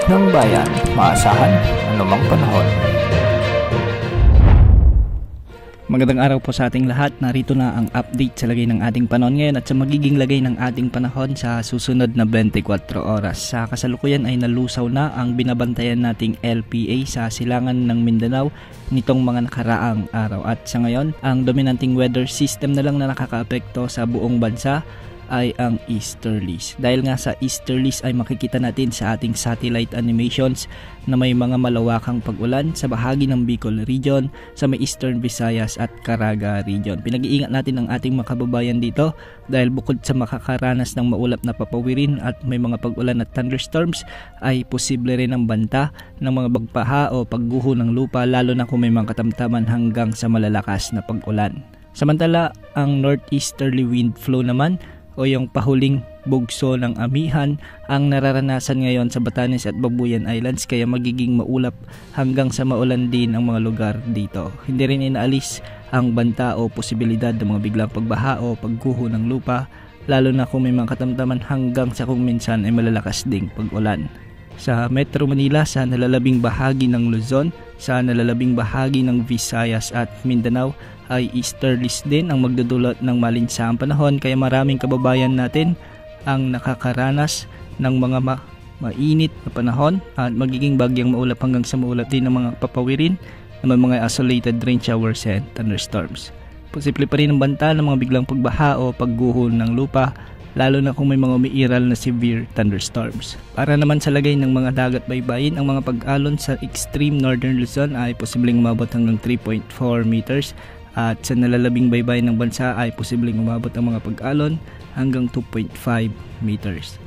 ng bayan, maasahan anumang panahon. Magandang araw po sa ating lahat. Narito na ang update sa lagay ng ating panahon ngayon at sa magiging lagay ng ating panahon sa susunod na 24 oras. Sa kasalukuyan ay nalusaw na ang binabantayan nating LPA sa silangan ng Mindanao nitong mga nakaraang araw. At sa ngayon, ang dominanting weather system na lang na nakakaapekto sa buong bansa ay ang easterlies. Dahil nga sa easterlies ay makikita natin sa ating satellite animations na may mga malawakang pag-ulan sa bahagi ng Bicol region, sa may Eastern Visayas at Caraga region. Pinag-iingat natin ang ating mga kababayan dito dahil bukod sa makakaranas ng maulap na papawirin at may mga pag-ulan at thunderstorms ay posible rin ang banta ng mga bagpaha o pagguho ng lupa, lalo na kung may mga katamtaman hanggang sa malalakas na pag-ulan. Samantala, ang northeasterly wind flow naman o yung pahuling bugso ng amihan ang nararanasan ngayon sa Batanes at Babuyan Islands, kaya magiging maulap hanggang sa maulan din ang mga lugar dito. Hindi rin inaalis ang banta o posibilidad ng mga biglang pagbaha o pagguho ng lupa, lalo na kung may mga katamtaman hanggang sa kung minsan ay malalakas ding pag-ulan. Sa Metro Manila, sa nalalabing bahagi ng Luzon, sa nalalabing bahagi ng Visayas at Mindanao ay easterlies din ang magdudulot ng malinsangang panahon, kaya maraming kababayan natin ang nakakaranas ng mga mainit na panahon at magiging bagyang maulap hanggang sa maulap din ng mga papawirin na may mga isolated rain showers and thunderstorms. Posible pa rin ang banta ng mga biglang pagbaha o pagguho ng lupa, lalo na kung may mga umiiral na severe thunderstorms. Para naman sa lagay ng mga dagat baybayin, ang mga pag-alon sa extreme northern Luzon ay posibleng umabot hanggang 3.4 meters at sa nalalabing baybayin ng bansa ay posibleng umabot ang mga pag-alon hanggang 2.5 meters.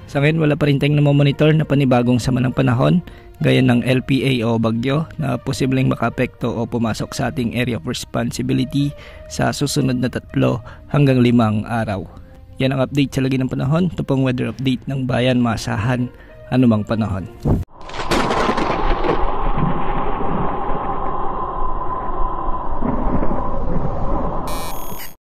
Sa ngayon, wala pa rin tayong namomonitor na panibagong sama ng panahon gaya ng LPA o bagyo na posibleng makaapekto o pumasok sa ating area of responsibility sa susunod na 3 hanggang 5 araw. Yan ang update sa lagay ng panahon. Ito pong weather update ng bayan, maasahan anumang panahon.